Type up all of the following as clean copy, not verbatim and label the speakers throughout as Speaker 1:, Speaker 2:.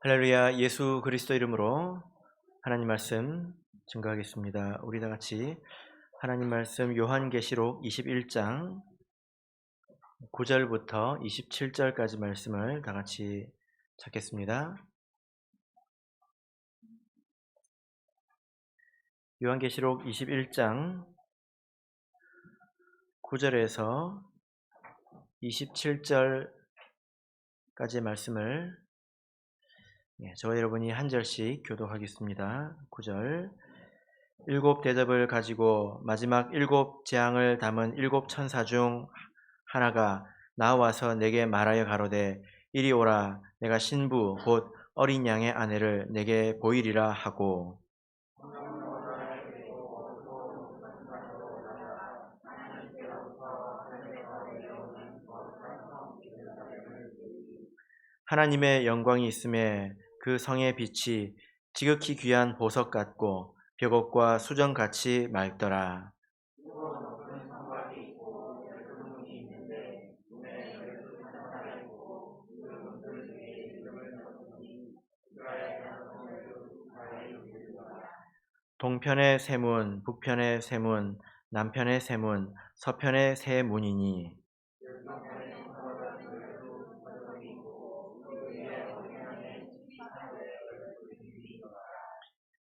Speaker 1: 할렐루야. 예수 그리스도 이름으로 하나님 말씀 증거하겠습니다. 우리 다 같이 하나님 말씀 요한계시록 21장 9절부터 27절까지 말씀을 다 같이 찾겠습니다. 요한계시록 21장 9절에서 27절까지의 말씀을 저와 여러분이 한 절씩 교독하겠습니다. 9절. 일곱 대접을 가지고 마지막 일곱 재앙을 담은 일곱 천사 중 하나가 나와서 내게 말하여 가로되 이리 오라. 내가 신부 곧 어린 양의 아내를 내게 보이리라 하고, 하나님의 영광이 있음에 그 성의 빛이 지극히 귀한 보석 같고 벽옥과 수정같이 맑더라. 동편의 세 문, 북편의 세 문, 남편의 세 문, 서편의 세 문이니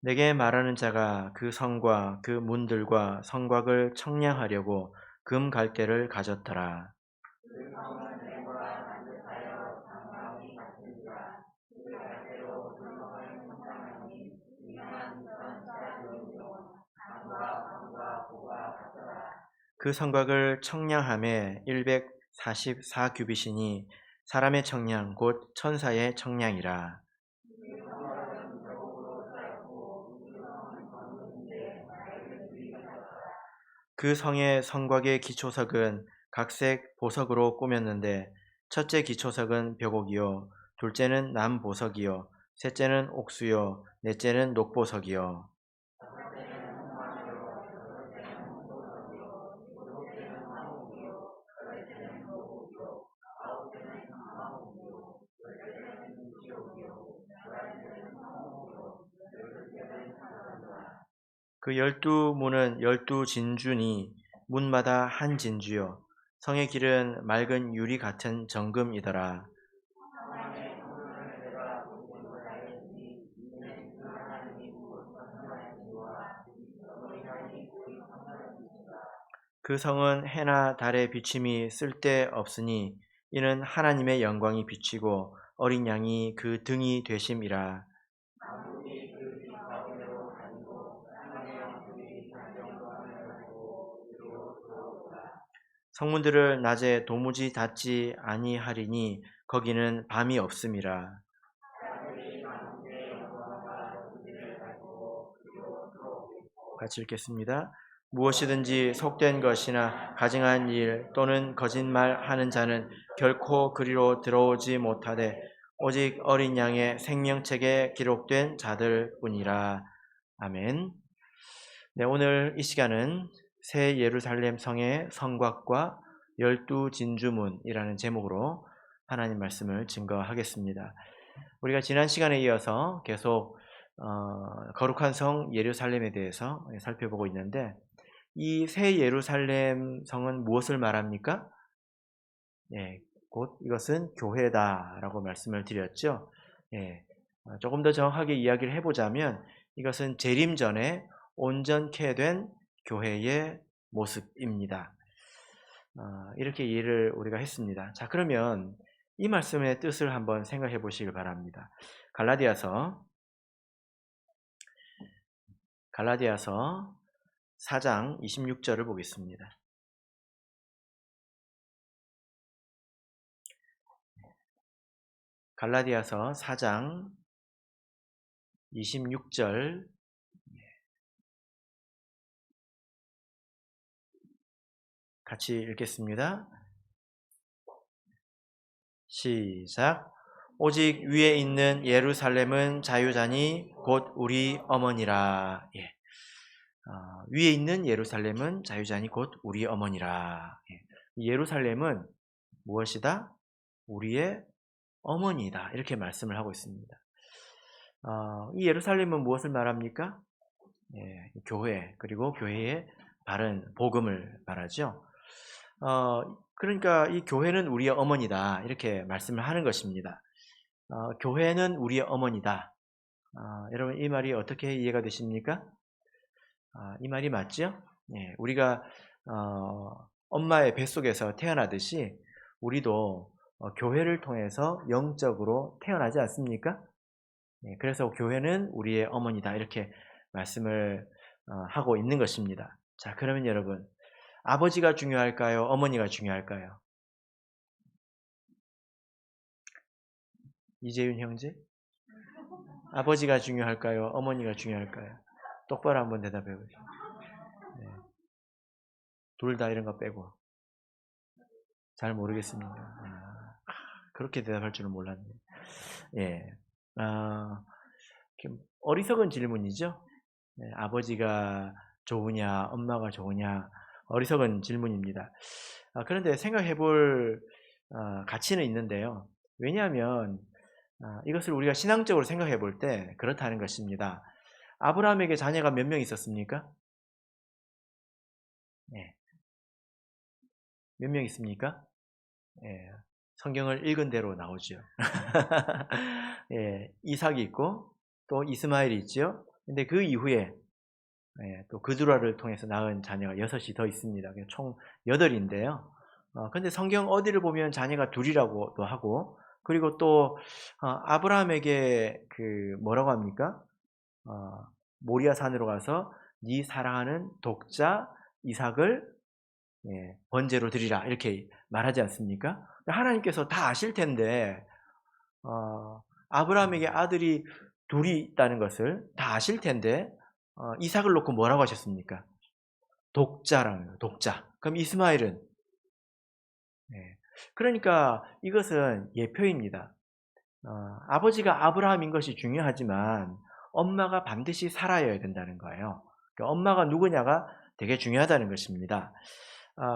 Speaker 1: 내게 말하는 자가 그 성과 그 문들과 성곽을 청량하려고 금 갈대를 가졌더라. 그 성곽을 청량함에 144규빗이니 사람의 청량 곧 천사의 청량이라. 그 성의 성곽의 기초석은 각색 보석으로 꾸몄는데 첫째 기초석은 벽옥이요, 둘째는 남보석이요, 셋째는 옥수요, 넷째는 녹보석이요. 그 12문은 12진주니 문마다 한 진주요, 성의 길은 맑은 유리 같은 정금이더라. 그 성은 해나 달의 비침이 쓸데없으니 이는 하나님의 영광이 비치고 어린 양이 그 등이 되심이라. 성문들을 낮에 도무지 닫지 아니하리니 거기는 밤이 없음이라. 같이 읽겠습니다. 무엇이든지 속된 것이나 가증한 일 또는 거짓말하는 자는 결코 그리로 들어오지 못하되 오직 어린 양의 생명책에 기록된 자들뿐이라. 아멘. 네, 오늘 이 시간은 새 예루살렘 성의 성곽과 12진주문이라는 제목으로 하나님 말씀을 증거하겠습니다. 우리가 지난 시간에 이어서 계속 거룩한 성 예루살렘에 대해서 살펴보고 있는데, 이 새 예루살렘 성은 무엇을 말합니까? 곧 이것은 교회다라고 말씀을 드렸죠. 조금 더 정확하게 이야기를 해보자면 이것은 재림 전에 온전케 된 교회의 모습입니다. 이렇게 이해를 우리가 했습니다. 자, 그러면 이 말씀의 뜻을 한번 생각해 보시길 바랍니다. 갈라디아서 4장 26절을 보겠습니다. 갈라디아서 4장 26절 같이 읽겠습니다. 시작. 오직 위에 있는 예루살렘은 자유자니 곧 우리 어머니라. 위에 있는 예루살렘은 자유자니 곧 우리 어머니라. 예루살렘은 무엇이다? 우리의 어머니다. 이렇게 말씀을 하고 있습니다. 이 예루살렘은 무엇을 말합니까? 예, 교회, 그리고 교회의 바른 복음을 말하죠. 그러니까 이 교회는 우리의 어머니다, 이렇게 말씀을 하는 것입니다. 교회는 우리의 어머니다. 여러분, 이 말이 어떻게 이해가 되십니까? 이 말이 맞죠? 예, 우리가 엄마의 뱃속에서 태어나듯이 우리도 교회를 통해서 영적으로 태어나지 않습니까? 예, 그래서 교회는 우리의 어머니다, 이렇게 말씀을 하고 있는 것입니다. 자, 그러면 여러분, 아버지가 중요할까요? 어머니가 중요할까요? 이재윤 형제? 아버지가 중요할까요? 어머니가 중요할까요? 똑바로 한번 대답해 보세요. 네. 둘 다 이런 거 빼고. 잘 모르겠습니다. 그렇게 대답할 줄은 몰랐네. 예. 어리석은 질문이죠. 네, 아버지가 좋으냐, 엄마가 좋으냐, 어리석은 질문입니다. 그런데 생각해 볼 가치는 있는데요. 왜냐하면 이것을 우리가 신앙적으로 생각해 볼 때 그렇다는 것입니다. 아브라함에게 자녀가 몇 명 있었습니까? 네. 몇 명 있습니까? 예, 성경을 읽은 대로 나오죠. 예, 이삭이 있고 또 이스마엘이 있죠. 근데 그 이후에 또 그두라를 통해서 낳은 자녀가 6이 더 있습니다. 총 8인데요. 근데 성경 어디를 보면 자녀가 둘이라고도 하고, 그리고 또 아브라함에게 그 뭐라고 합니까? 모리아 산으로 가서 네 사랑하는 독자 이삭을 번제로 드리라, 이렇게 말하지 않습니까? 하나님께서 다 아실 텐데 아브라함에게 아들이 둘이 있다는 것을 다 아실 텐데 이삭을 놓고 뭐라고 하셨습니까? 독자라는 거예요. 독자. 그럼 이스마엘은? 그러니까 이것은 예표입니다. 아버지가 아브라함인 것이 중요하지만 엄마가 반드시 살아야 된다는 거예요. 그러니까 엄마가 누구냐가 되게 중요하다는 것입니다.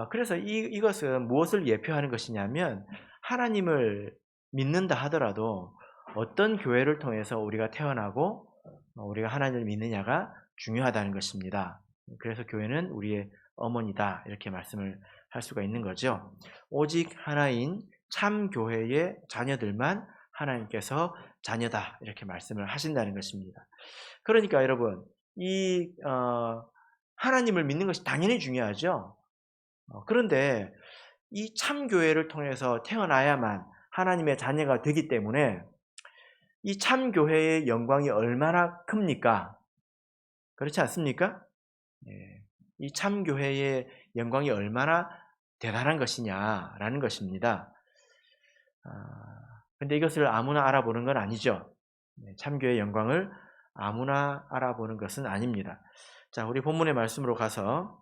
Speaker 1: 그래서 이것은 무엇을 예표하는 것이냐면, 하나님을 믿는다 하더라도 어떤 교회를 통해서 우리가 태어나고 우리가 하나님을 믿느냐가 중요하다는 것입니다. 그래서 교회는 우리의 어머니다, 이렇게 말씀을 할 수가 있는 거죠. 오직 하나인 참 교회의 자녀들만 하나님께서 자녀다, 이렇게 말씀을 하신다는 것입니다. 그러니까 여러분, 이 하나님을 믿는 것이 당연히 중요하죠. 그런데 이 참교회를 통해서 태어나야만 하나님의 자녀가 되기 때문에 이 참교회의 영광이 얼마나 큽니까? 그렇지 않습니까? 이 참교회의 영광이 얼마나 대단한 것이냐라는 것입니다. 근데 이것을 아무나 알아보는 건 아니죠. 참교회의 영광을 아무나 알아보는 것은 아닙니다. 자, 우리 본문의 말씀으로 가서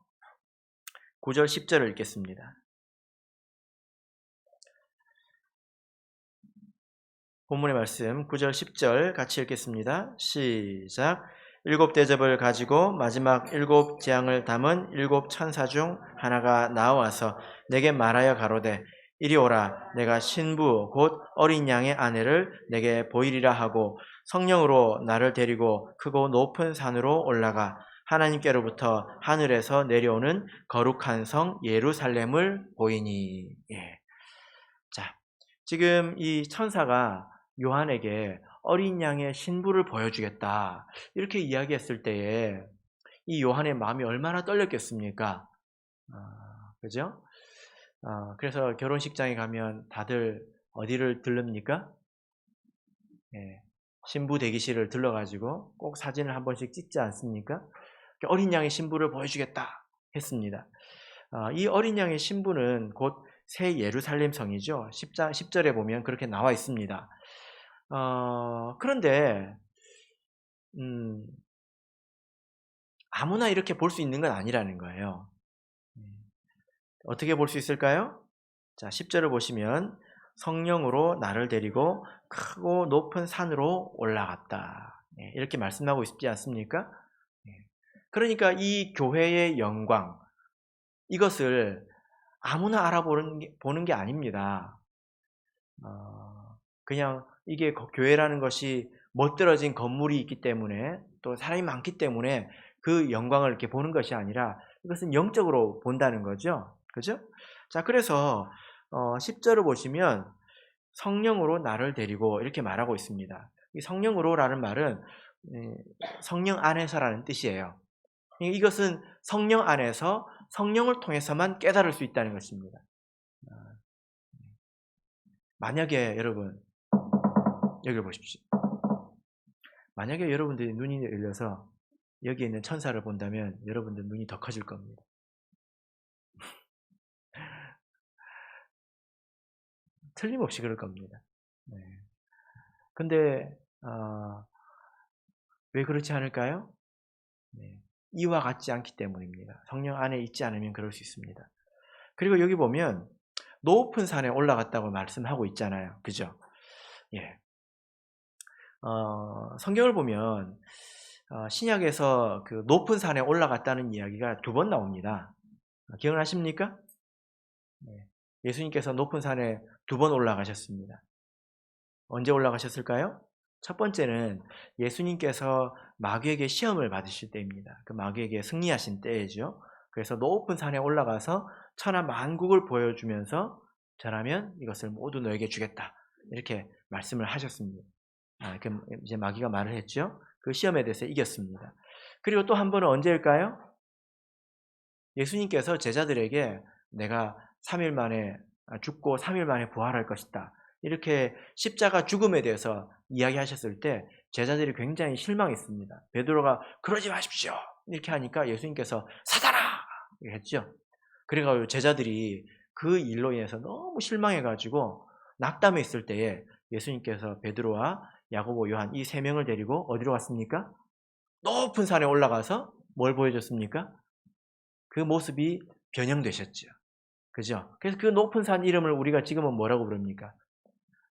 Speaker 1: 9절 10절을 읽겠습니다. 본문의 말씀 9절 10절 같이 읽겠습니다. 시작. 7 대접을 가지고 마지막 7 재앙을 담은 7 천사 중 하나가 나와서 내게 말하여 가로되 이리 오라. 내가 신부 곧 어린 양의 아내를 내게 보이리라 하고 성령으로 나를 데리고 크고 높은 산으로 올라가 하나님께로부터 하늘에서 내려오는 거룩한 성 예루살렘을 보이니. 자, 지금 이 천사가 요한에게 어린 양의 신부를 보여주겠다, 이렇게 이야기했을 때에 이 요한의 마음이 얼마나 떨렸겠습니까? 그죠? 그래서 결혼식장에 가면 다들 어디를 들릅니까? 신부 대기실을 들러가지고 꼭 사진을 한 번씩 찍지 않습니까? 어린 양의 신부를 보여주겠다 했습니다. 이 어린 양의 신부는 곧 새 예루살렘 성이죠. 10절에 보면 그렇게 나와 있습니다. 그런데 아무나 이렇게 볼 수 있는 건 아니라는 거예요. 어떻게 볼 수 있을까요? 자, 10절을 보시면 성령으로 나를 데리고 크고 높은 산으로 올라갔다, 이렇게 말씀하고 있지 않습니까? 그러니까 이 교회의 영광, 이것을 아무나 알아보는 게 아닙니다. 그냥 이게 교회라는 것이 멋들어진 건물이 있기 때문에 또 사람이 많기 때문에 그 영광을 이렇게 보는 것이 아니라 이것은 영적으로 본다는 거죠. 그죠? 자, 그래서 10절을 보시면 성령으로 나를 데리고 이렇게 말하고 있습니다. 이 성령으로라는 말은 성령 안에서라는 뜻이에요. 이것은 성령 안에서 성령을 통해서만 깨달을 수 있다는 것입니다. 만약에 여러분 여기 보십시오. 만약에 여러분들이 눈이 열려서 여기 있는 천사를 본다면 여러분들 눈이 더 커질 겁니다. 틀림없이 그럴 겁니다. 네. 근데 왜 그렇지 않을까요? 네. 이와 같지 않기 때문입니다. 성령 안에 있지 않으면 그럴 수 있습니다. 그리고 여기 보면 높은 산에 올라갔다고 말씀하고 있잖아요. 그죠? 예. 성경을 보면 신약에서 그 높은 산에 올라갔다는 이야기가 2번 나옵니다. 기억나십니까? 네. 예수님께서 높은 산에 2번 올라가셨습니다. 언제 올라가셨을까요? 첫 번째는 예수님께서 마귀에게 시험을 받으실 때입니다. 그 마귀에게 승리하신 때이죠. 그래서 높은 산에 올라가서 천하 만국을 보여주면서 저라면 이것을 모두 너에게 주겠다. 이렇게 말씀을 하셨습니다. 그럼 이제 마귀가 말을 했죠. 그 시험에 대해서 이겼습니다. 그리고 또 한 번은 언제일까요? 예수님께서 제자들에게 내가 3일 만에 죽고 3일 만에 부활할 것이다. 이렇게 십자가 죽음에 대해서 이야기하셨을 때 제자들이 굉장히 실망했습니다. 베드로가 그러지 마십시오. 이렇게 하니까 예수님께서 사단아! 했죠. 그래가지고 제자들이 그 일로 인해서 너무 실망해가지고 낙담해 있을 때에 예수님께서 베드로와 야고보, 요한 이 3명을 데리고 어디로 갔습니까? 높은 산에 올라가서 뭘 보여줬습니까? 그 모습이 변형되셨죠. 그죠? 그래서 그 높은 산 이름을 우리가 지금은 뭐라고 부릅니까?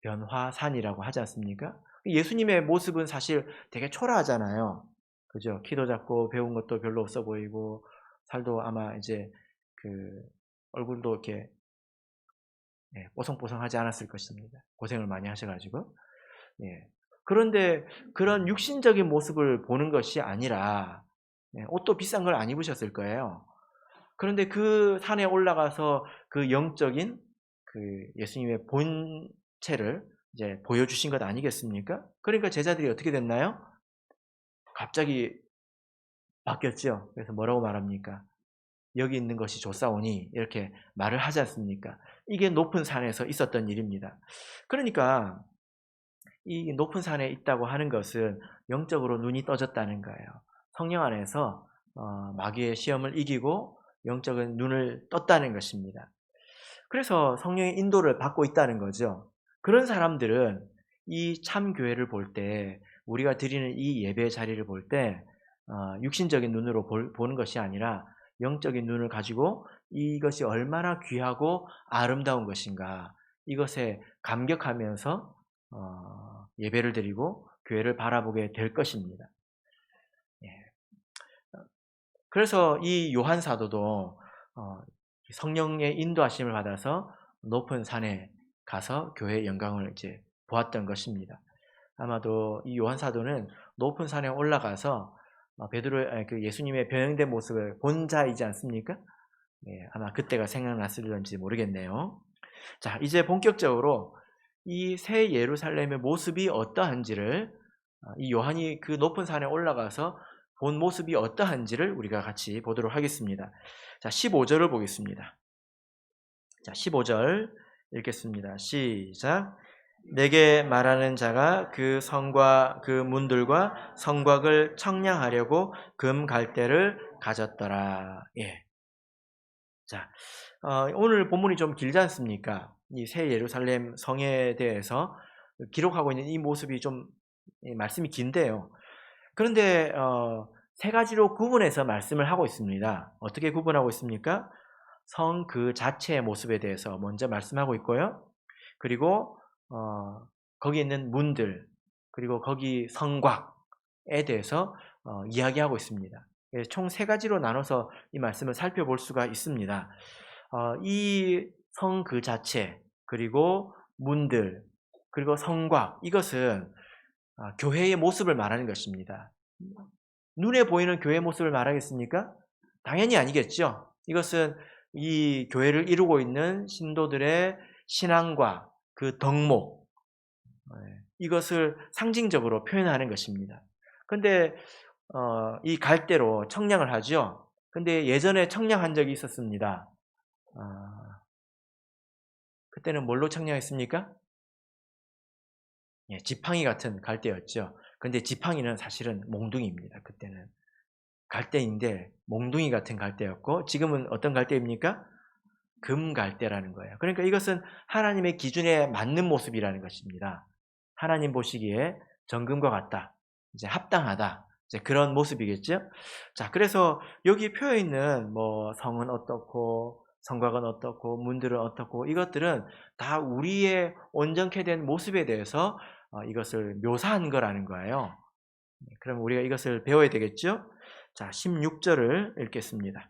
Speaker 1: 변화산이라고 하지 않습니까? 예수님의 모습은 사실 되게 초라하잖아요. 그죠? 키도 작고 배운 것도 별로 없어 보이고 살도 아마 이제 그 얼굴도 이렇게 뽀송뽀송하지 않았을 것입니다. 고생을 많이 하셔가지고. 예. 그런데 그런 육신적인 모습을 보는 것이 아니라 옷도 비싼 걸 안 입으셨을 거예요. 그런데 그 산에 올라가서 그 영적인 그 예수님의 본체를 이제 보여주신 것 아니겠습니까? 그러니까 제자들이 어떻게 됐나요? 갑자기 바뀌었죠. 그래서 뭐라고 말합니까? 여기 있는 것이 좋사오니 이렇게 말을 하지 않습니까? 이게 높은 산에서 있었던 일입니다. 그러니까 이 높은 산에 있다고 하는 것은 영적으로 눈이 떠졌다는 거예요. 성령 안에서 마귀의 시험을 이기고 영적인 눈을 떴다는 것입니다. 그래서 성령의 인도를 받고 있다는 거죠. 그런 사람들은 이 참교회를 볼 때 우리가 드리는 이 예배 자리를 볼 때 육신적인 눈으로 보는 것이 아니라 영적인 눈을 가지고 이것이 얼마나 귀하고 아름다운 것인가 이것에 감격하면서 예배를 드리고 교회를 바라보게 될 것입니다. 그래서 이 요한 사도도 성령의 인도하심을 받아서 높은 산에 가서 교회의 영광을 이제 보았던 것입니다. 아마도 이 요한 사도는 높은 산에 올라가서 그 예수님의 변형된 모습을 본 자이지 않습니까? 아마 그때가 생각났을런지 모르겠네요. 자, 이제 본격적으로 이 새 예루살렘의 모습이 어떠한지를 이 요한이 그 높은 산에 올라가서 본 모습이 어떠한지를 우리가 같이 보도록 하겠습니다. 자, 15절을 보겠습니다. 자, 15절 읽겠습니다. 시작. 내게 말하는 자가 그 성과 그 문들과 성곽을 청량하려고 금 갈대를 가졌더라. 예. 자, 오늘 본문이 좀 길지 않습니까? 이 새 예루살렘 성에 대해서 기록하고 있는 이 모습이 좀 말씀이 긴데요. 그런데 3가지로 구분해서 말씀을 하고 있습니다. 어떻게 구분하고 있습니까? 성 그 자체의 모습에 대해서 먼저 말씀하고 있고요. 그리고 거기 있는 문들, 그리고 거기 성곽에 대해서 이야기하고 있습니다. 총 3가지로 나눠서 이 말씀을 살펴볼 수가 있습니다. 이 성 그 자체, 그리고 문들, 그리고 성곽, 이것은 교회의 모습을 말하는 것입니다. 눈에 보이는 교회 모습을 말하겠습니까? 당연히 아니겠죠. 이것은 이 교회를 이루고 있는 신도들의 신앙과 그 덕목, 이것을 상징적으로 표현하는 것입니다. 근데 이 갈대로 청량을 하죠. 근데 예전에 청량한 적이 있었습니다. 그때는 뭘로 청량했습니까? 지팡이 같은 갈대였죠. 근데 지팡이는 사실은 몽둥이입니다. 그때는 갈대인데 몽둥이 같은 갈대였고, 지금은 어떤 갈대입니까? 금갈대라는 거예요. 그러니까 이것은 하나님의 기준에 맞는 모습이라는 것입니다. 하나님 보시기에 정금과 같다, 이제 합당하다, 이제 그런 모습이겠죠. 자, 그래서 여기 표해 있는 뭐 성은 어떻고 성곽은 어떻고 문들은 어떻고, 이것들은 다 우리의 온전케 된 모습에 대해서 이것을 묘사한 거라는 거예요. 그럼 우리가 이것을 배워야 되겠죠. 자, 16절을 읽겠습니다.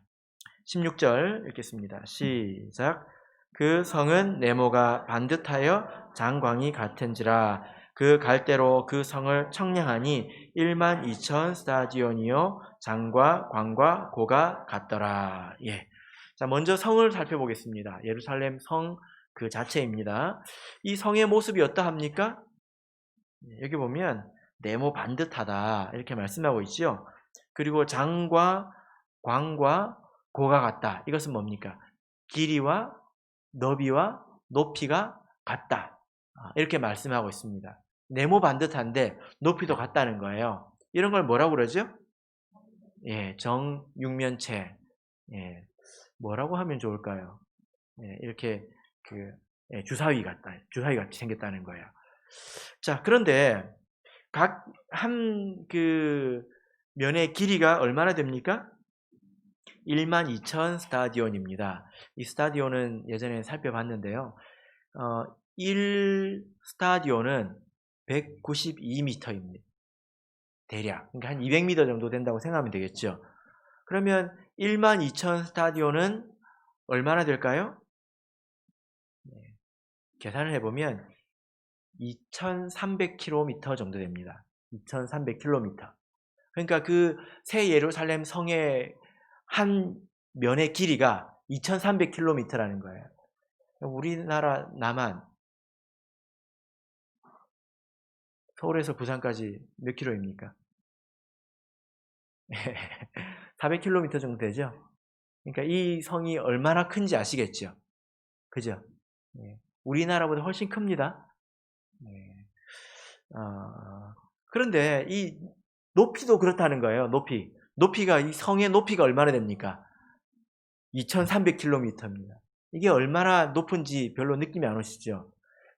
Speaker 1: 16절 읽겠습니다. 시작. 그 성은 네모가 반듯하여 장광이 같은지라. 그 갈대로 그 성을 청량하니 12,000 스타디온이요 장과 광과 고가 같더라. 예. 자, 먼저 성을 살펴보겠습니다. 예루살렘 성 그 자체입니다. 이 성의 모습이 어떠합니까? 여기 보면 네모 반듯하다 이렇게 말씀하고 있죠. 그리고 장과 광과 고가 같다. 이것은 뭡니까? 길이와 너비와 높이가 같다. 이렇게 말씀하고 있습니다. 네모 반듯한데 높이도 같다는 거예요. 이런 걸 뭐라고 그러죠? 정육면체. 뭐라고 하면 좋을까요? 이렇게 주사위 같다. 주사위 같이 생겼다는 거예요. 자, 그런데 각 한 그 면의 길이가 얼마나 됩니까? 12,000 스타디온입니다. 이 스타디온은 예전에 살펴봤는데요. 1 스타디온은 192m입니다. 대략. 그러니까 한 200m 정도 된다고 생각하면 되겠죠. 그러면 12,000 스타디온은 얼마나 될까요? 계산을 해보면 2,300km 정도 됩니다. 2,300km. 그러니까 그 새 예루살렘 성의 한 면의 길이가 2,300km라는 거예요. 우리나라 남한 서울에서 부산까지 몇 킬로입니까? 400km 정도 되죠. 그러니까 이 성이 얼마나 큰지 아시겠죠? 그죠? 우리나라보다 훨씬 큽니다. 그런데 이 높이도 그렇다는 거예요. 높이가 이 성의 높이가 얼마나 됩니까? 2,300km입니다. 이게 얼마나 높은지 별로 느낌이 안 오시죠?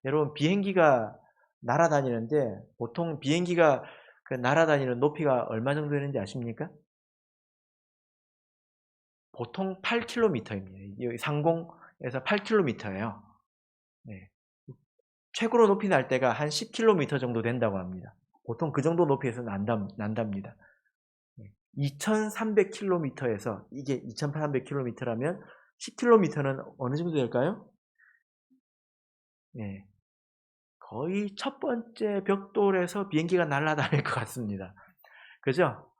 Speaker 1: 여러분, 비행기가 날아다니는데 보통 비행기가 그 날아다니는 높이가 얼마 정도 되는지 아십니까? 보통 8km입니다. 상공에서 8km예요. 최고로 높이 날 때가 한 10km 정도 된다고 합니다. 보통 그 정도 높이에서 난답니다. 2,300km에서 이게 2,800km라면 10km는 어느 정도 될까요? 거의 첫 번째 벽돌에서 비행기가 날아다닐 것 같습니다. 그죠?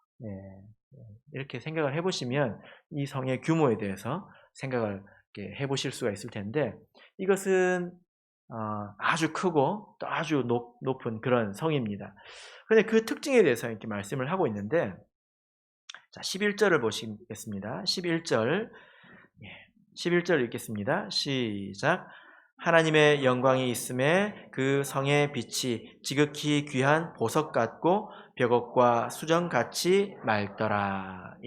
Speaker 1: 이렇게 생각을 해보시면 이 성의 규모에 대해서 생각을 해보실 수가 있을 텐데, 이것은 아주 크고 또 아주 높은 그런 성입니다. 그런데 그 특징에 대해서 이렇게 말씀을 하고 있는데, 자, 11절을 보시겠습니다. 11절 읽겠습니다. 시작. 하나님의 영광이 있음에 그 성의 빛이 지극히 귀한 보석 같고 벽옥과 수정같이 맑더라.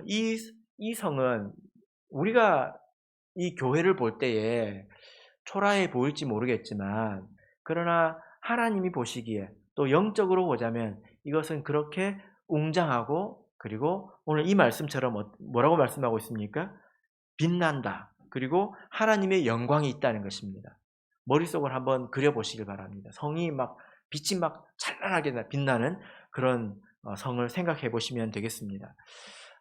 Speaker 1: 이 성은 우리가 이 교회를 볼 때에 초라해 보일지 모르겠지만, 그러나 하나님이 보시기에 또 영적으로 보자면 이것은 그렇게 웅장하고, 그리고 오늘 이 말씀처럼 뭐라고 말씀하고 있습니까? 빛난다. 그리고 하나님의 영광이 있다는 것입니다. 머릿속을 한번 그려보시길 바랍니다. 성이 빛이 찬란하게 빛나는 그런 성을 생각해 보시면 되겠습니다.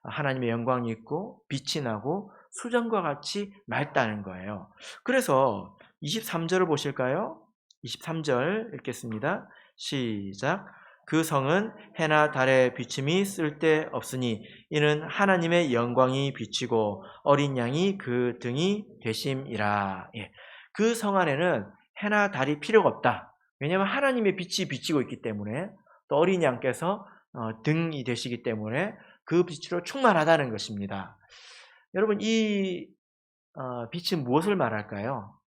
Speaker 1: 하나님의 영광이 있고 빛이 나고 수정과 같이 맑다는 거예요. 그래서 23절을 보실까요? 23절 읽겠습니다. 시작. 그 성은 해나 달의 비침이 쓸데없으니 이는 하나님의 영광이 비치고 어린 양이 그 등이 되심이라. 예. 그 성 안에는 해나 달이 필요가 없다. 왜냐하면 하나님의 빛이 비치고 있기 때문에, 또 어린 양께서 등이 되시기 때문에 그 빛으로 충만하다는 것입니다. 여러분, 이 빛은 무엇을 말할까요?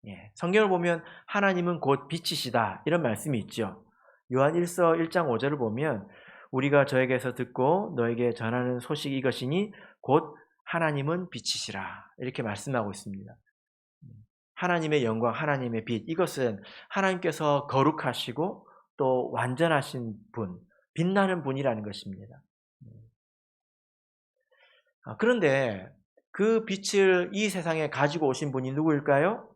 Speaker 1: 예, 성경을 보면 하나님은 곧 빛이시다 이런 말씀이 있죠. 요한 1서 1장 5절을 보면 우리가 저에게서 듣고 너에게 전하는 소식이 이것이니 곧 하나님은 빛이시라 이렇게 말씀하고 있습니다. 하나님의 영광, 하나님의 빛, 이것은 하나님께서 거룩하시고 또 완전하신 분, 빛나는 분이라는 것입니다. 그런데 그 빛을 이 세상에 가지고 오신 분이 누구일까요?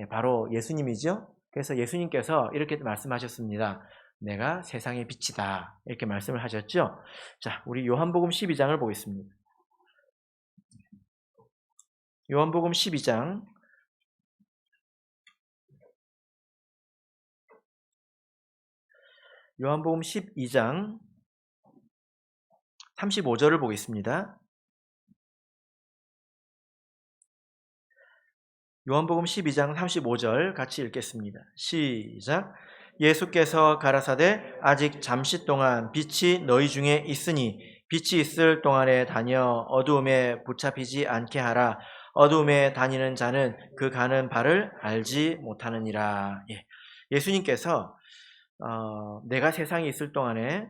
Speaker 1: 바로 예수님이죠. 그래서 예수님께서 이렇게 말씀하셨습니다. 내가 세상의 빛이다. 이렇게 말씀을 하셨죠. 자, 우리 요한복음 12장을 보겠습니다. 요한복음 12장 요한복음 12장 35절을 보겠습니다. 요한복음 12장 35절 같이 읽겠습니다. 시작. 예수께서 가라사대 아직 잠시 동안 빛이 너희 중에 있으니 빛이 있을 동안에 다녀 어두움에 붙잡히지 않게 하라. 어두움에 다니는 자는 그 가는 바를 알지 못하느니라. 예수님께서 내가 세상에 있을 동안에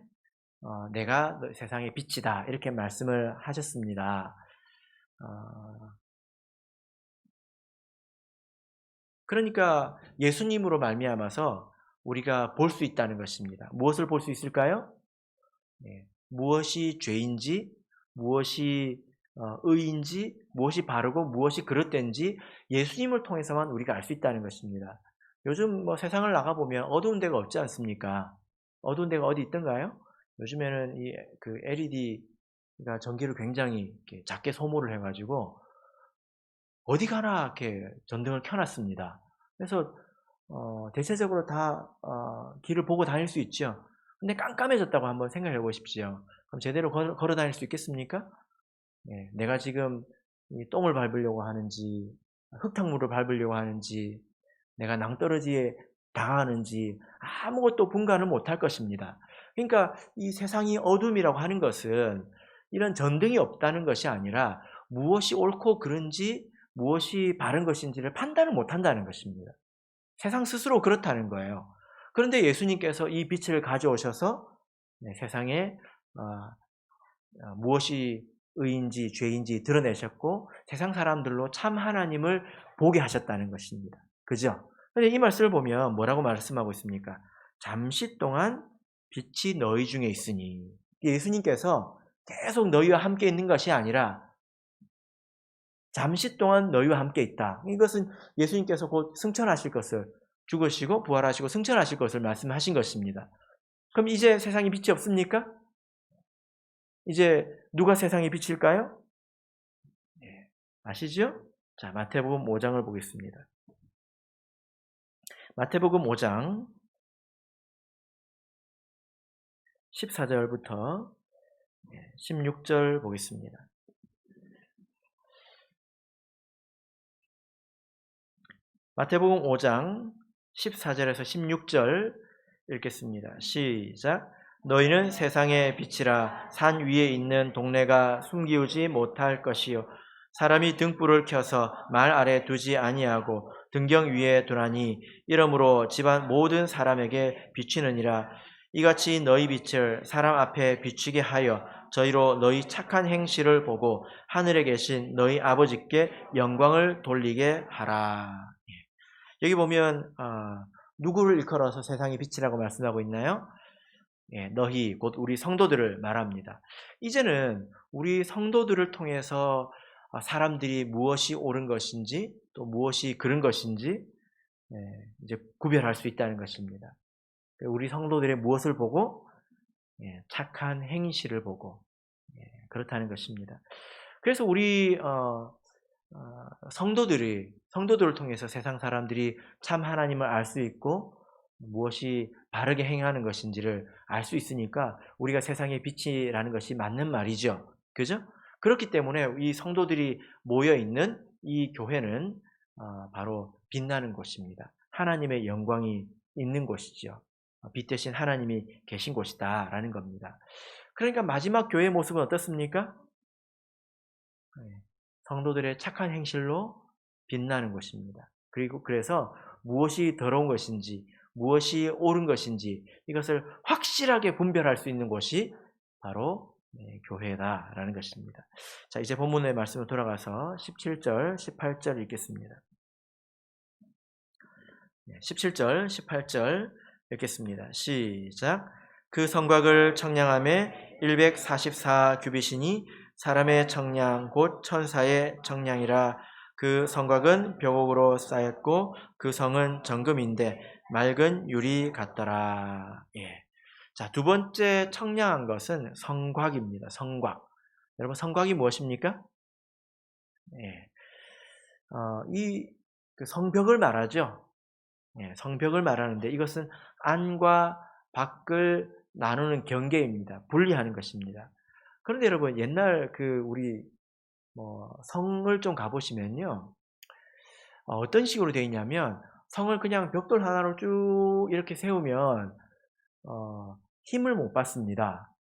Speaker 1: 내가 세상의 빛이다 이렇게 말씀을 하셨습니다. 그러니까 예수님으로 말미암아서 우리가 볼 수 있다는 것입니다. 무엇을 볼 수 있을까요? 무엇이 죄인지, 무엇이 의인지, 무엇이 바르고 무엇이 그릇된지 예수님을 통해서만 우리가 알 수 있다는 것입니다. 요즘 뭐 세상을 나가보면 어두운 데가 없지 않습니까? 어두운 데가 어디 있던가요? 요즘에는 그 LED가 전기를 굉장히 이렇게 작게 소모를 해가지고 어디 가나 이렇게 전등을 켜놨습니다. 그래서 대체적으로 다 길을 보고 다닐 수 있죠. 근데 깜깜해졌다고 한번 생각해 보십시오. 그럼 제대로 걸어 다닐 수 있겠습니까? 내가 지금 이 똥을 밟으려고 하는지 흙탕물을 밟으려고 하는지 내가 낭떠러지에 당하는지 아무것도 분간을 못할 것입니다. 그러니까 이 세상이 어둠이라고 하는 것은 이런 전등이 없다는 것이 아니라 무엇이 옳고 그른지 무엇이 바른 것인지를 판단을 못한다는 것입니다. 세상 스스로 그렇다는 거예요. 그런데 예수님께서 이 빛을 가져오셔서 세상에 무엇이 의인지 죄인지 드러내셨고 세상 사람들로 참 하나님을 보게 하셨다는 것입니다. 그죠? 그런데 이 말씀을 보면 뭐라고 말씀하고 있습니까? 잠시 동안 빛이 너희 중에 있으니 예수님께서 계속 너희와 함께 있는 것이 아니라 잠시 동안 너희와 함께 있다. 이것은 예수님께서 곧 승천하실 것을 죽으시고 부활하시고 승천하실 것을 말씀하신 것입니다. 그럼 이제 세상에 빛이 없습니까? 이제 누가 세상의 빛일까요? 아시죠? 자, 마태복음 5장을 보겠습니다. 마태복음 5장 14절부터 16절 보겠습니다. 마태복음 5장 14절에서 16절 읽겠습니다. 시작. 너희는 세상의 빛이라. 산 위에 있는 동네가 숨기우지 못할 것이요 사람이 등불을 켜서 말 아래 두지 아니하고 등경 위에 두나니 이러므로 집안 모든 사람에게 비추느니라. 이같이 너희 빛을 사람 앞에 비추게 하여 저희로 너희 착한 행실을 보고 하늘에 계신 너희 아버지께 영광을 돌리게 하라. 여기 보면 누구를 일컬어서 세상의 빛이라고 말씀하고 있나요? 너희 곧 우리 성도들을 말합니다. 이제는 우리 성도들을 통해서 사람들이 무엇이 옳은 것인지 또 무엇이 그른 것인지 이제 구별할 수 있다는 것입니다. 우리 성도들의 무엇을 보고 착한 행실을 보고 그렇다는 것입니다. 그래서 우리 성도들을 통해서 세상 사람들이 참 하나님을 알 수 있고 무엇이 바르게 행하는 것인지를 알 수 있으니까 우리가 세상의 빛이라는 것이 맞는 말이죠. 그죠? 그렇기 때문에 이 성도들이 모여 있는 이 교회는 바로 빛나는 곳입니다. 하나님의 영광이 있는 곳이죠. 빛 대신 하나님이 계신 곳이다라는 겁니다. 그러니까 마지막 교회의 모습은 어떻습니까? 성도들의 착한 행실로 빛나는 것입니다. 그리고 그래서 무엇이 더러운 것인지 무엇이 옳은 것인지 이것을 확실하게 분별할 수 있는 곳이 바로 교회다라는 것입니다. 자, 이제 본문의 말씀으로 돌아가서 17절, 18절 읽겠습니다. 17절, 18절 읽겠습니다. 시작. 그 성곽을 청량함에 144 규빗이니 사람의 청량 곧 천사의 청량이라. 그 성곽은 벽옥으로 쌓였고 그 성은 정금인데 맑은 유리 같더라. 예. 자, 두 번째 청량한 것은 성곽입니다. 성곽. 여러분, 성곽이 무엇입니까? 예. 그 성벽을 말하죠. 예, 성벽을 말하는데 이것은 안과 밖을 나누는 경계입니다. 분리하는 것입니다. 그런데 여러분, 옛날 우리 성을 좀 가보시면요, 어떤 식으로 되어 있냐면 성을 그냥 벽돌 하나로 쭉 이렇게 세우면 힘을 못 받습니다.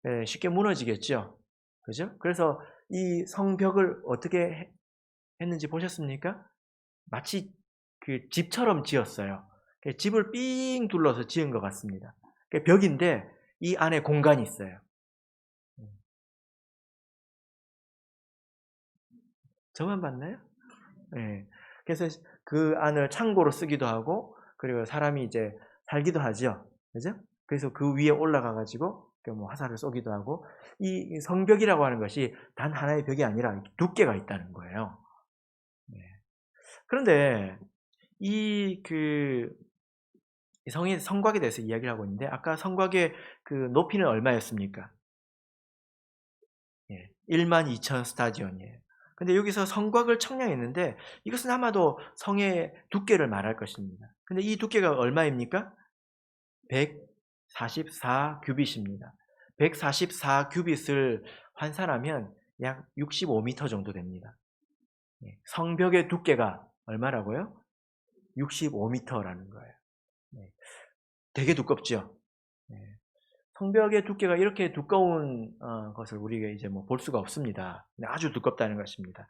Speaker 1: 예, 쉽게 무너지겠죠. 그죠? 그래서 이 성벽을 어떻게 했는지 보셨습니까? 마치 그 집처럼 지었어요. 집을 삥 둘러서 지은 것 같습니다. 벽인데 이 안에 공간이 있어요. 저만 봤나요? 네. 그래서 그 안을 창고로 쓰기도 하고 그리고 사람이 이제 살기도 하죠. 그죠? 그래서 그 위에 올라가가지고 화살을 쏘기도 하고 이 성벽이라고 하는 것이 단 하나의 벽이 아니라 두께가 있다는 거예요. 네. 그런데 이 성곽에 대해서 이야기를 하고 있는데 아까 성곽의 그 높이는 얼마였습니까? 12,000 스타디온이에요. 근데 여기서 성곽을 청량했는데 이것은 아마도 성의 두께를 말할 것입니다. 근데 이 두께가 얼마입니까? 144 규빗입니다. 144 규빗을 환산하면 약 65m 정도 됩니다. 성벽의 두께가 얼마라고요? 65m라는 거예요. 되게 두껍죠. 성벽의 두께가 이렇게 두꺼운 것을 우리가 이제 볼 수가 없습니다. 아주 두껍다는 것입니다.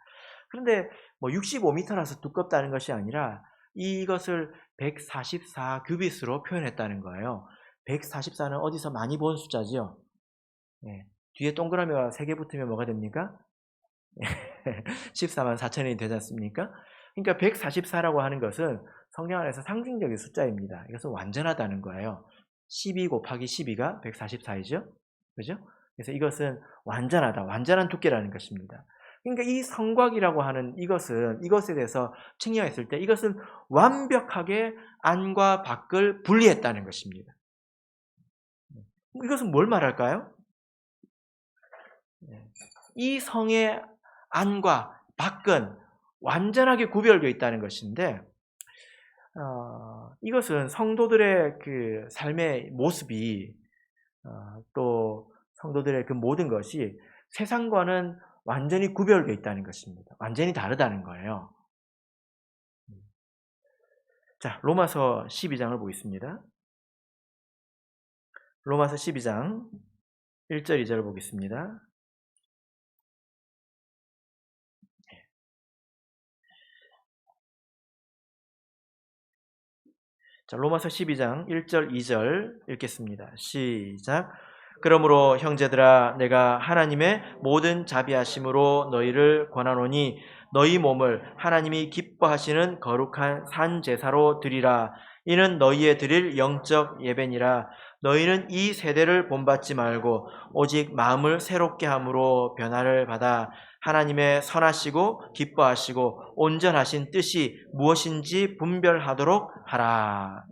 Speaker 1: 그런데 65m라서 두껍다는 것이 아니라 이것을 144 규빗으로 표현했다는 거예요. 144는 어디서 많이 본 숫자지요? 뒤에 동그라미가 3개 붙으면 뭐가 됩니까? 14만 4천이 되지 않습니까? 그러니까 144라고 하는 것은 성경 안에서 상징적인 숫자입니다. 이것은 완전하다는 거예요. 12 곱하기 12가 144이죠. 그죠? 그래서 이것은 완전하다, 완전한 두께라는 것입니다. 그러니까 이 성곽이라고 하는 이것에 대해서 측량했을 때 이것은 완벽하게 안과 밖을 분리했다는 것입니다. 이것은 뭘 말할까요? 이 성의 안과 밖은 완전하게 구별되어 있다는 것인데 이것은 성도들의 그 삶의 모습이 또 성도들의 그 모든 것이 세상과는 완전히 구별되어 있다는 것입니다. 완전히 다르다는 거예요. 자, 로마서 12장을 보겠습니다. 로마서 12장 1절 2절을 보겠습니다. 자, 로마서 12장 1절 2절 읽겠습니다. 시작. 그러므로 형제들아 내가 하나님의 모든 자비하심으로 너희를 권하노니 너희 몸을 하나님이 기뻐하시는 거룩한 산 제사로 드리라. 이는 너희의 드릴 영적 예배니라. 너희는 이 세대를 본받지 말고 오직 마음을 새롭게 함으로 변화를 받아 하나님의 선하시고 기뻐하시고 온전하신 뜻이 무엇인지 분별하도록 하라.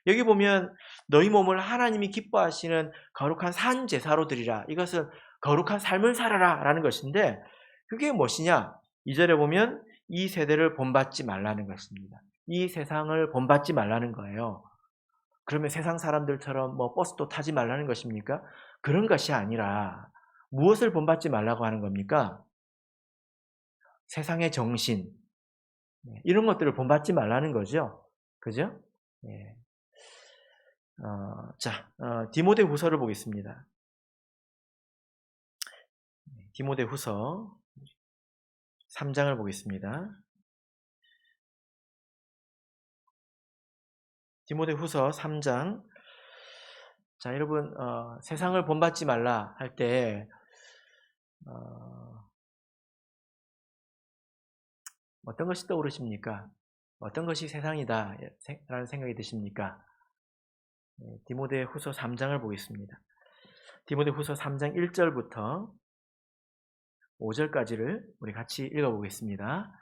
Speaker 1: 여기 보면 너희 몸을 하나님이 기뻐하시는 거룩한 산 제사로 드리라. 이것은 거룩한 삶을 살아라 라는 것인데 그게 무엇이냐? 2절에 보면 이 세대를 본받지 말라는 것입니다. 이 세상을 본받지 말라는 거예요. 그러면 세상 사람들처럼 뭐 버스도 타지 말라는 것입니까? 그런 것이 아니라 무엇을 본받지 말라고 하는 겁니까? 세상의 정신, 이런 것들을 본받지 말라는 거죠. 그죠? 예. 디모데후서를 보겠습니다. 디모데후서 3장을 보겠습니다. 디모데후서 3장. 자, 여러분, 세상을 본받지 말라 할 때 어떤 것이 떠오르십니까? 어떤 것이 세상이다 라는 생각이 드십니까? 디모데후서 3장을 보겠습니다. 디모데후서 3장 1절부터 5절까지를 우리 같이 읽어보겠습니다.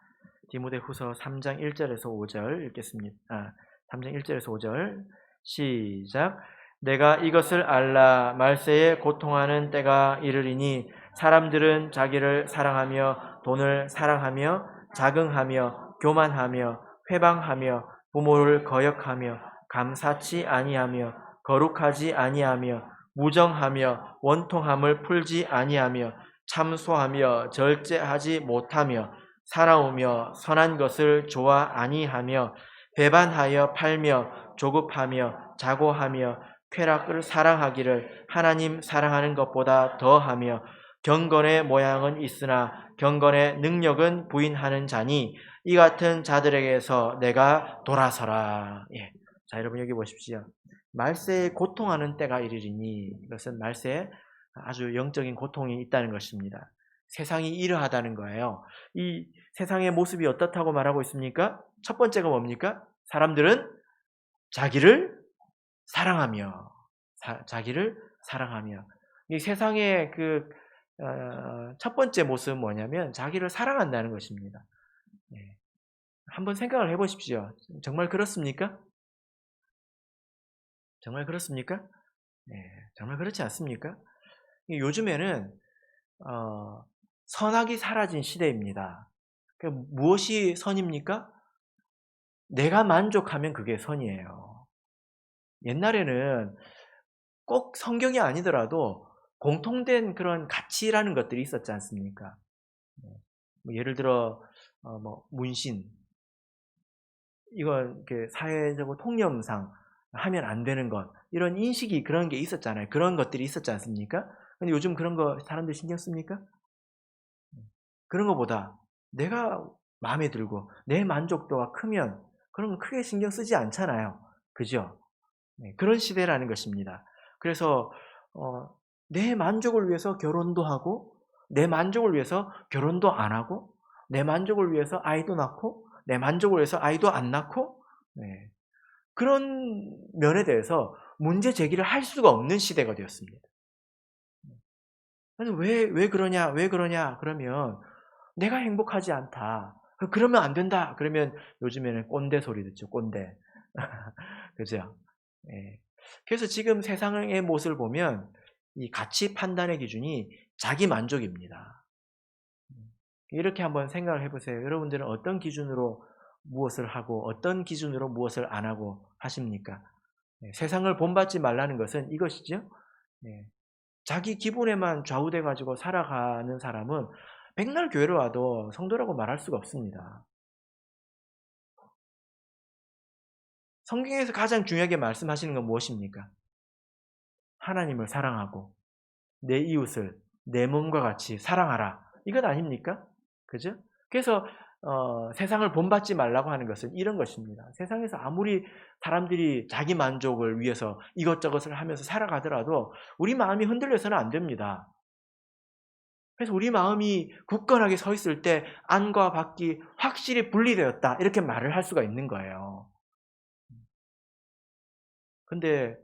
Speaker 1: 디모데후서 3장 1절에서 5절 읽겠습니다. 3장 1절에서 5절 시작. 내가 이것을 알라. 말세에 고통하는 때가 이르리니 사람들은 자기를 사랑하며 돈을 사랑하며 자긍하며 교만하며 회방하며 부모를 거역하며 감사치 아니하며 거룩하지 아니하며 무정하며 원통함을 풀지 아니하며 참소하며 절제하지 못하며 살아오며 선한 것을 좋아 아니하며 배반하여 팔며 조급하며 자고하며 쾌락을 사랑하기를 하나님 사랑하는 것보다 더하며 경건의 모양은 있으나 경건의 능력은 부인하는 자니 이 같은 자들에게서 내가 돌아서라. 자, 여러분 여기 보십시오. 말세에 고통하는 때가 이르리니, 이것은 말세에 아주 영적인 고통이 있다는 것입니다. 세상이 이러하다는 거예요. 이 세상의 모습이 어떻다고 말하고 있습니까? 첫 번째가 뭡니까? 사람들은 자기를 사랑하며, 자기를 사랑하며. 이 세상의 첫 번째 모습은 뭐냐면 자기를 사랑한다는 것입니다. 한번 생각을 해보십시오. 정말 그렇습니까? 정말 그렇습니까? 정말 그렇지 않습니까? 요즘에는 선악이 사라진 시대입니다. 그러니까 무엇이 선입니까? 내가 만족하면 그게 선이에요. 옛날에는 꼭 성경이 아니더라도 공통된 그런 가치라는 것들이 있었지 않습니까? 예를 들어 문신, 이건 사회적으로 통념상 하면 안 되는 것, 이런 인식이 그런 게 있었잖아요. 그런 것들이 있었지 않습니까? 근데 요즘 그런 거 사람들 신경 씁니까? 그런 것보다 내가 마음에 들고 내 만족도가 크면 그런 건 크게 신경 쓰지 않잖아요. 그죠? 그런 시대라는 것입니다. 그래서 내 만족을 위해서 결혼도 하고, 내 만족을 위해서 결혼도 안 하고, 내 만족을 위해서 아이도 낳고, 내 만족을 위해서 아이도 안 낳고, 그런 면에 대해서 문제 제기를 할 수가 없는 시대가 되었습니다. 왜 그러냐, 왜 그러냐, 그러면 내가 행복하지 않다. 그러면 안 된다. 그러면 요즘에는 꼰대 소리 듣죠, 꼰대. 그죠? 그래서 지금 세상의 모습을 보면 이 가치 판단의 기준이 자기 만족입니다. 이렇게 한번 생각을 해보세요. 여러분들은 어떤 기준으로 무엇을 하고 어떤 기준으로 무엇을 안 하고 하십니까? 세상을 본받지 말라는 것은 이것이죠. 자기 기분에만 좌우돼 가지고 살아가는 사람은 백날 교회를 와도 성도라고 말할 수가 없습니다. 성경에서 가장 중요하게 말씀하시는 건 무엇입니까? 하나님을 사랑하고 내 이웃을 내 몸과 같이 사랑하라. 이것 아닙니까? 그죠? 그래서 세상을 본받지 말라고 하는 것은 이런 것입니다. 세상에서 아무리 사람들이 자기 만족을 위해서 이것저것을 하면서 살아가더라도 우리 마음이 흔들려서는 안 됩니다. 그래서 우리 마음이 굳건하게 서 있을 때 안과 밖이 확실히 분리되었다. 이렇게 말을 할 수가 있는 거예요. 근데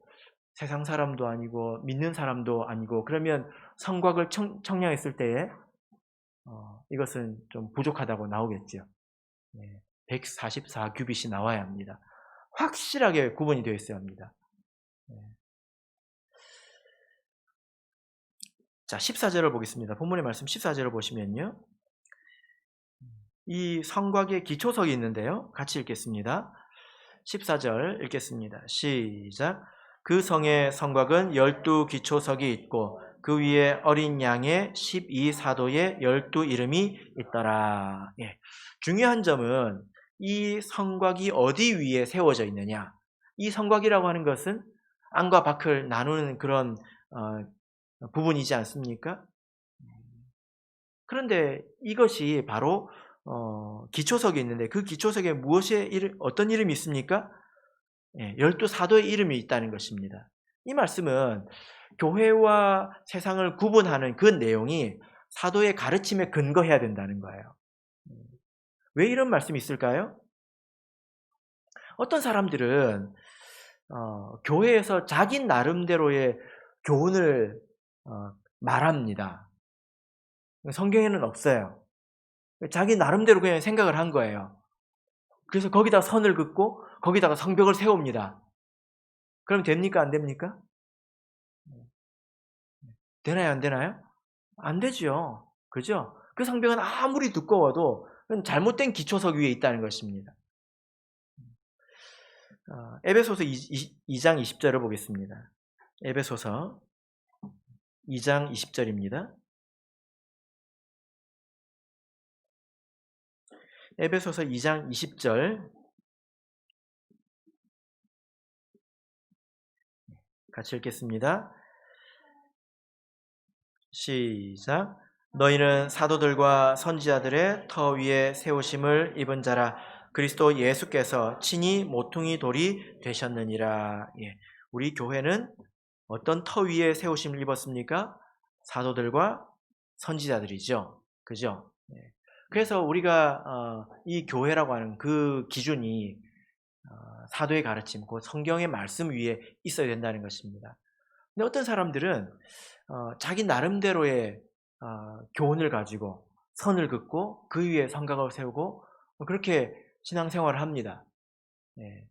Speaker 1: 세상 사람도 아니고 믿는 사람도 아니고 그러면 성곽을 청량했을 때에 이것은 좀 부족하다고 나오겠죠. 144규빗이 나와야 합니다. 확실하게 구분이 되어 있어야 합니다. 자, 14절을 보겠습니다. 본문의 말씀 14절을 보시면요. 이 성곽의 기초석이 있는데요. 같이 읽겠습니다. 14절 읽겠습니다. 시작. 그 성의 성곽은 12기초석이 있고 그 위에 어린 양의 12사도의 12 이름이 있더라. 예. 중요한 점은 이 성곽이 어디 위에 세워져 있느냐. 이 성곽이라고 하는 것은 안과 밖을 나누는 그런 부분이지 않습니까? 그런데 이것이 바로 기초석이 있는데 그 기초석에 어떤 이름이 있습니까? 12사도의 이름이 있다는 것입니다. 이 말씀은 교회와 세상을 구분하는 그 내용이 사도의 가르침에 근거해야 된다는 거예요. 왜 이런 말씀이 있을까요? 어떤 사람들은 교회에서 자기 나름대로의 교훈을 말합니다. 성경에는 없어요. 자기 나름대로 그냥 생각을 한 거예요. 그래서 거기다 선을 긋고 거기다가 성벽을 세웁니다. 그럼 됩니까? 안 됩니까? 되나요? 안 되나요? 안 되죠. 그죠? 그 성벽은 아무리 두꺼워도 잘못된 기초석 위에 있다는 것입니다. 에베소서 2장 20절을 보겠습니다. 에베소서 2장 20절입니다. 에베소서 2장 20절 같이 읽겠습니다. 시작. 너희는 사도들과 선지자들의 터 위에 세우심을 입은 자라 그리스도 예수께서 친히 모퉁이 돌이 되셨느니라. 예. 우리 교회는 어떤 터 위에 세우심을 입었습니까? 사도들과 선지자들이죠. 그죠? 예. 그래서 우리가 이 교회라고 하는 그 기준이 사도의 가르침, 그 성경의 말씀 위에 있어야 된다는 것입니다. 근데 어떤 사람들은 자기 나름대로의 교훈을 가지고 선을 긋고 그 위에 성곽을 세우고 그렇게 신앙생활을 합니다. 예.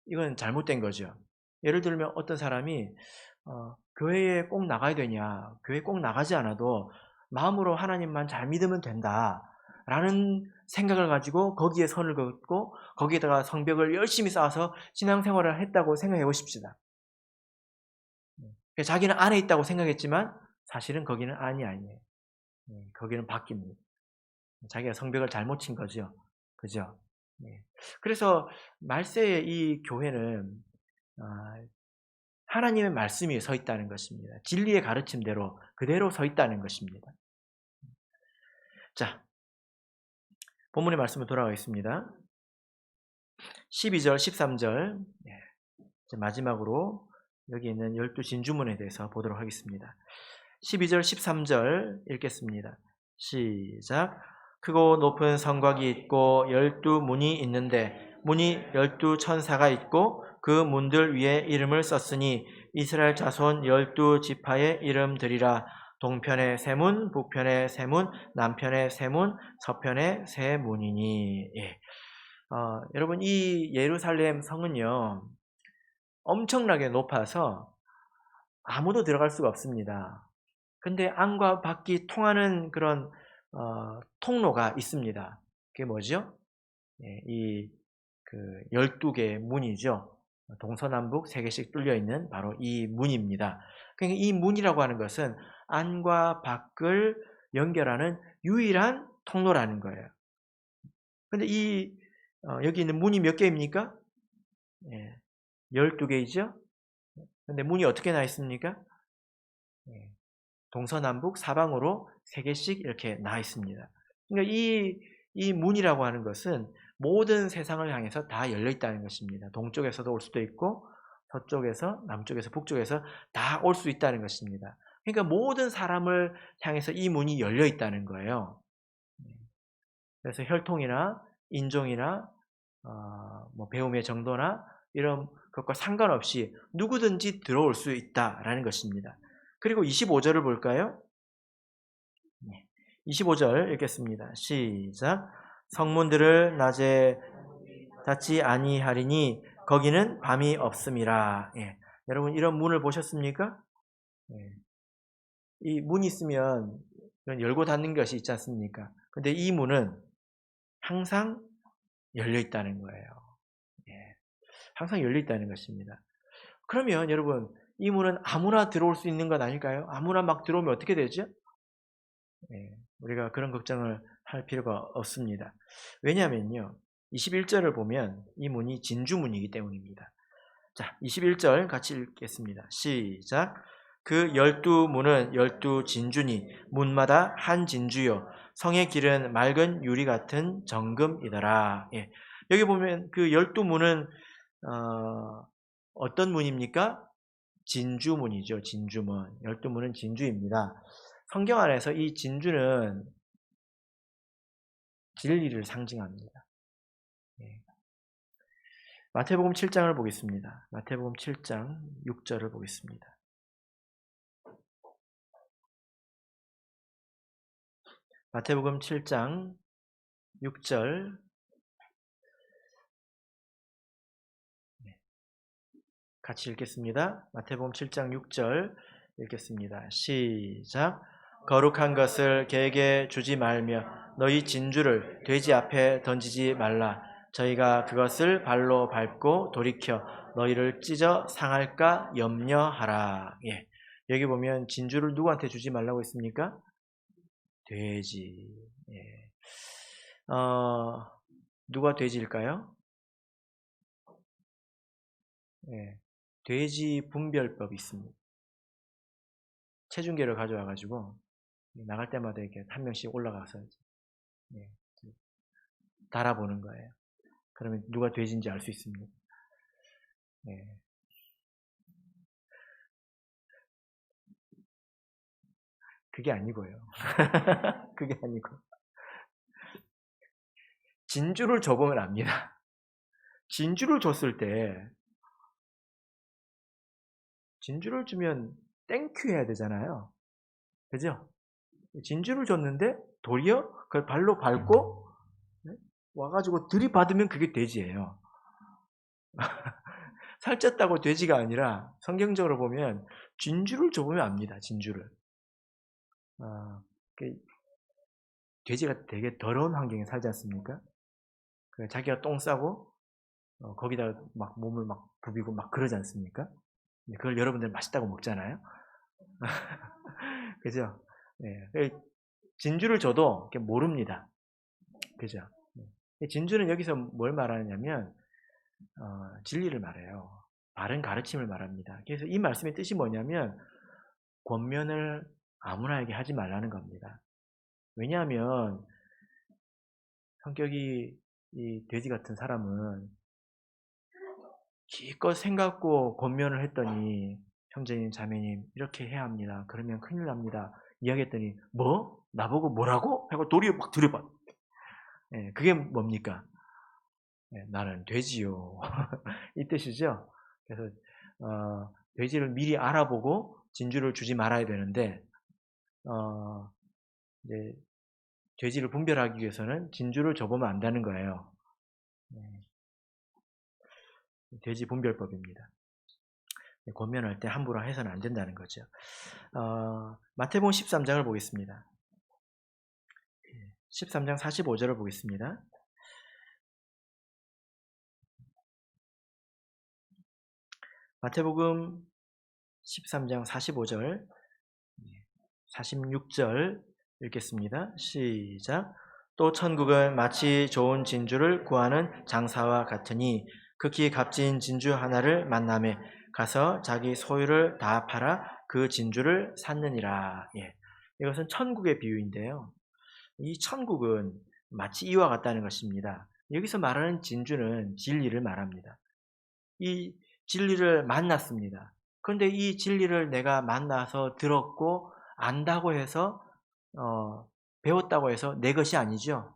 Speaker 1: 이건 잘못된 거죠. 예를 들면 어떤 사람이 교회에 꼭 나가야 되냐, 교회 꼭 나가지 않아도 마음으로 하나님만 잘 믿으면 된다라는 생각을 가지고 거기에 선을 긋고 거기에다가 성벽을 열심히 쌓아서 신앙생활을 했다고 생각해 보십시다. 자기는 안에 있다고 생각했지만 사실은 거기는 아니에요. 거기는 바뀝니다. 자기가 성벽을 잘못 친 거죠. 그죠? 그래서 말세의 이 교회는 하나님의 말씀 위에 서 있다는 것입니다. 진리의 가르침대로 그대로 서 있다는 것입니다. 자, 본문의 말씀으로 돌아가겠습니다. 12절, 13절 마지막으로 여기 있는 12진주문에 대해서 보도록 하겠습니다. 12절, 13절 읽겠습니다. 시작. 크고 높은 성곽이 있고 12문이 있는데 문이 12천사가 있고 그 문들 위에 이름을 썼으니 이스라엘 자손 12지파의 이름들이라. 동편의 세 문, 북편의 세 문, 남편의 세 문, 서편의 세 문이니. 예. 여러분 이 예루살렘 성은요 엄청나게 높아서 아무도 들어갈 수가 없습니다. 근데 안과 밖이 통하는 그런 통로가 있습니다. 그게 뭐죠? 이 12개의 문이죠. 동서남북 3개씩 뚫려 있는 바로 이 문입니다. 그러니까 이 문이라고 하는 것은 안과 밖을 연결하는 유일한 통로라는 거예요. 근데 여기 있는 문이 몇 개입니까? 12개이죠? 근데 문이 어떻게 나 있습니까? 동서남북 사방으로 3개씩 이렇게 나 있습니다. 그러니까 이 문이라고 하는 것은 모든 세상을 향해서 다 열려 있다는 것입니다. 동쪽에서도 올 수도 있고 서쪽에서 남쪽에서 북쪽에서 다 올 수 있다는 것입니다. 그러니까 모든 사람을 향해서 이 문이 열려 있다는 거예요. 그래서 혈통이나 인종이나 뭐 배움의 정도나 이런 것과 상관없이 누구든지 들어올 수 있다라는 것입니다. 그리고 25절을 볼까요? 25절 읽겠습니다. 시작. 성문들을 낮에 닫지 아니하리니 거기는 밤이 없음이라. 여러분 이런 문을 보셨습니까? 이 문이 있으면 열고 닫는 것이 있지 않습니까? 근데 이 문은 항상 열려 있다는 거예요. 예. 항상 열려 있다는 것입니다. 그러면 여러분, 이 문은 아무나 들어올 수 있는 건 아닐까요? 아무나 막 들어오면 어떻게 되죠? 예. 우리가 그런 걱정을 할 필요가 없습니다. 왜냐하면요, 21절을 보면 이 문이 진주문이기 때문입니다. 자, 21절 같이 읽겠습니다. 시작. 그 12문은 12진주니 문마다 한 진주요 성의 길은 맑은 유리 같은 정금이더라. 예. 여기 보면 그 12문은 어떤 문입니까? 진주문이죠. 진주문. 12문은 진주입니다. 성경 안에서 이 진주는 진리를 상징합니다. 예. 마태복음 7장을 보겠습니다. 마태복음 7장 6절을 보겠습니다. 마태복음 7장 6절 같이 읽겠습니다. 마태복음 7장 6절 읽겠습니다. 시작. 거룩한 것을 개에게 주지 말며 너희 진주를 돼지 앞에 던지지 말라. 저희가 그것을 발로 밟고 돌이켜 너희를 찢어 상할까 염려하라. 예. 여기 보면 진주를 누구한테 주지 말라고 했습니까? 돼지. 예. 누가 돼지일까요? 예. 돼지 분별법이 있습니다. 체중계를 가져와가지고 나갈 때마다 이렇게 한 명씩 올라가서 예, 달아보는 거예요. 그러면 누가 돼지인지 알 수 있습니다. 예. 그게 아니고요. 그게 아니고 진주를 줘보면 압니다. 진주를 줬을 때 진주를 주면 땡큐 해야 되잖아요. 그죠? 진주를 줬는데 도리어 그걸 발로 밟고 와가지고 들이받으면 그게 돼지예요. 살쪘다고 돼지가 아니라 성경적으로 보면 진주를 줘보면 압니다. 진주를. 돼지가 되게 더러운 환경에 살지 않습니까? 자기가 똥 싸고 거기다 막 몸을 막 부비고 막 그러지 않습니까? 그걸 여러분들 맛있다고 먹잖아요. 그죠? 네. 진주를 줘도 모릅니다. 그죠? 진주는 여기서 뭘 말하느냐면 진리를 말해요. 바른 가르침을 말합니다. 그래서 이 말씀의 뜻이 뭐냐면 권면을 아무나에게 하지 말라는 겁니다. 왜냐하면 성격이 이 돼지 같은 사람은 기껏 생각고 권면을 했더니 형제님 자매님 이렇게 해야 합니다. 그러면 큰일 납니다. 이야기했더니 뭐? 나보고 뭐라고? 하고 도리어 막 들여봐. 그게 뭡니까? 나는 돼지요. 이 뜻이죠. 그래서 돼지를 미리 알아보고 진주를 주지 말아야 되는데 이제 돼지를 분별하기 위해서는 진주를 줘보면 안 되는 거예요. 돼지 분별법입니다. 권면할 때 함부로 해서는 안 된다는 거죠. 마태복음 13장을 보겠습니다. 13장 45절을 보겠습니다. 마태복음 13장 45절 46절 읽겠습니다. 시작. 또 천국은 마치 좋은 진주를 구하는 장사와 같으니 극히 값진 진주 하나를 만남에 가서 자기 소유를 다 팔아 그 진주를 샀느니라. 예. 이것은 천국의 비유인데요. 이 천국은 마치 이와 같다는 것입니다. 여기서 말하는 진주는 진리를 말합니다. 이 진리를 만났습니다. 그런데 이 진리를 내가 만나서 들었고 안다고 해서 배웠다고 해서 내 것이 아니죠.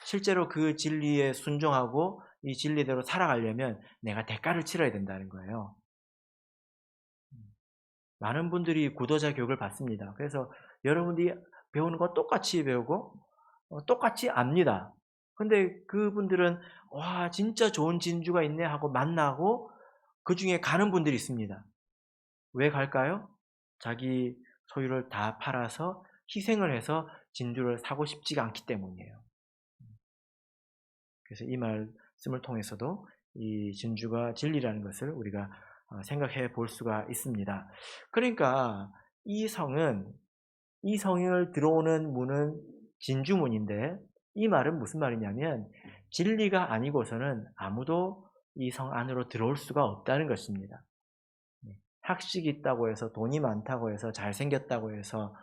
Speaker 1: 실제로 그 진리에 순종하고 이 진리대로 살아가려면 내가 대가를 치러야 된다는 거예요. 많은 분들이 구도자 교육을 받습니다. 그래서 여러분들이 배우는 거 똑같이 배우고 똑같이 압니다. 근데 그분들은 와 진짜 좋은 진주가 있네 하고 만나고 그 중에 가는 분들이 있습니다. 왜 갈까요? 자기 소유를 다 팔아서 희생을 해서 진주를 사고 싶지가 않기 때문이에요. 그래서 이 말씀을 통해서도 이 진주가 진리라는 것을 우리가 생각해 볼 수가 있습니다. 그러니까 이 성을 들어오는 문은 진주문인데, 이 말은 무슨 말이냐면 진리가 아니고서는 아무도 이 성 안으로 들어올 수가 없다는 것입니다. 학식이 있다고 해서, 돈이 많다고 해서, 잘생겼다고 해서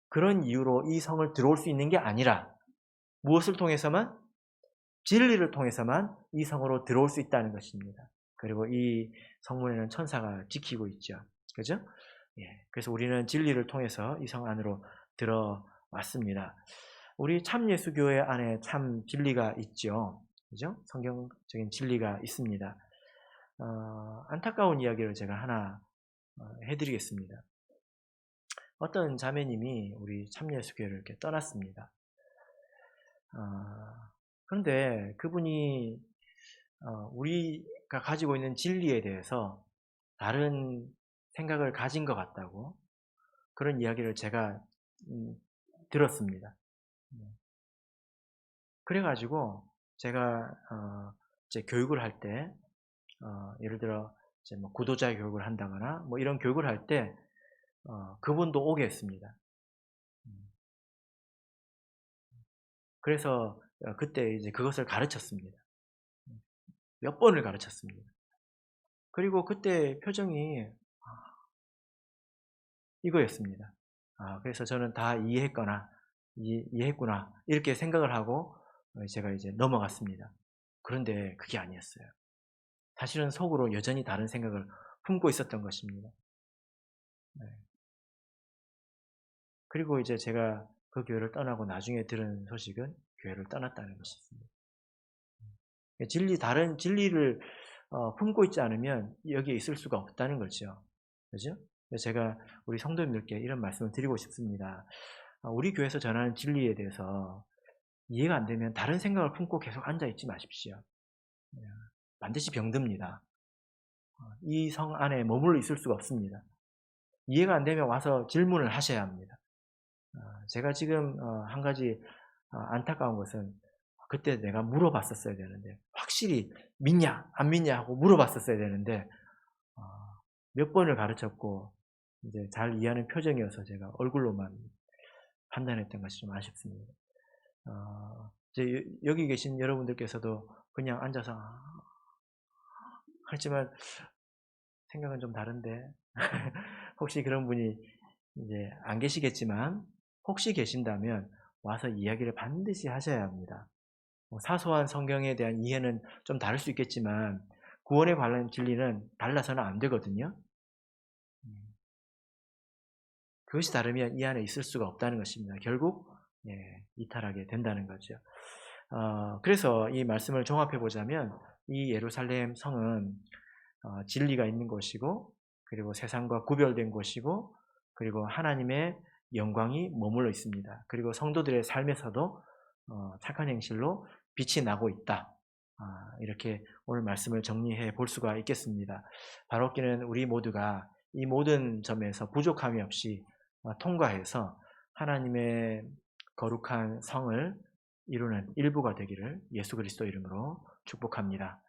Speaker 1: 그런 이유로 이 성을 들어올 수 있는 게 아니라 무엇을 통해서만? 진리를 통해서만 이 성으로 들어올 수 있다는 것입니다. 그리고 이 성문에는 천사가 지키고 있죠. 그죠? 그래서 우리는 진리를 통해서 이 성 안으로 들어왔습니다. 우리 참예수교회 안에 참 진리가 있죠. 그죠? 성경적인 진리가 있습니다. 안타까운 이야기를 제가 하나 해드리겠습니다. 어떤 자매님이 우리 참예수교회를 이렇게 떠났습니다. 그런데 그분이 우리가 가지고 있는 진리에 대해서 다른 생각을 가진 것 같다고, 그런 이야기를 제가 들었습니다. 그래가지고 제가 이제 교육을 할 때, 예를 들어 이제 뭐 구도자 교육을 한다거나 뭐 이런 교육을 할 때 그분도 오게 했습니다. 그래서 그때 이제 그것을 가르쳤습니다. 몇 번을 가르쳤습니다. 그리고 그때 표정이 이거였습니다. 그래서 저는 다 이해했구나 이렇게 생각을 하고 제가 이제 넘어갔습니다. 그런데 그게 아니었어요. 사실은 속으로 여전히 다른 생각을 품고 있었던 것입니다. 그리고 이제 제가 그 교회를 떠나고 나중에 들은 소식은 교회를 떠났다는 것이었습니다. 다른 진리를 품고 있지 않으면 여기에 있을 수가 없다는 거죠. 그죠? 제가 우리 성도님들께 이런 말씀을 드리고 싶습니다. 우리 교회에서 전하는 진리에 대해서 이해가 안 되면 다른 생각을 품고 계속 앉아있지 마십시오. 반드시 병듭니다. 이 성 안에 머물러 있을 수가 없습니다. 이해가 안 되면 와서 질문을 하셔야 합니다. 제가 지금 한 가지 안타까운 것은 그때 내가 물어봤었어야 되는데, 확실히 믿냐 안 믿냐 하고 물어봤었어야 되는데 몇 번을 가르쳤고 이제 잘 이해하는 표정이어서 제가 얼굴로만 판단했던 것이 좀 아쉽습니다. 이제 여기 계신 여러분들께서도 그냥 앉아서 하지만 생각은 좀 다른데 혹시 그런 분이 이제 안 계시겠지만 혹시 계신다면 와서 이야기를 반드시 하셔야 합니다. 사소한 성경에 대한 이해는 좀 다를 수 있겠지만 구원에 관한 진리는 달라서는 안 되거든요. 그것이 다르면 이 안에 있을 수가 없다는 것입니다. 결국 이탈하게 된다는 거죠. 그래서 이 말씀을 종합해 보자면 이 예루살렘 성은 진리가 있는 곳이고, 그리고 세상과 구별된 곳이고, 그리고 하나님의 영광이 머물러 있습니다. 그리고 성도들의 삶에서도 착한 행실로 빛이 나고 있다. 이렇게 오늘 말씀을 정리해 볼 수가 있겠습니다. 바로끼는 우리 모두가 이 모든 점에서 부족함이 없이 통과해서 하나님의 거룩한 성을 이루는 일부가 되기를 예수 그리스도 이름으로 축복합니다.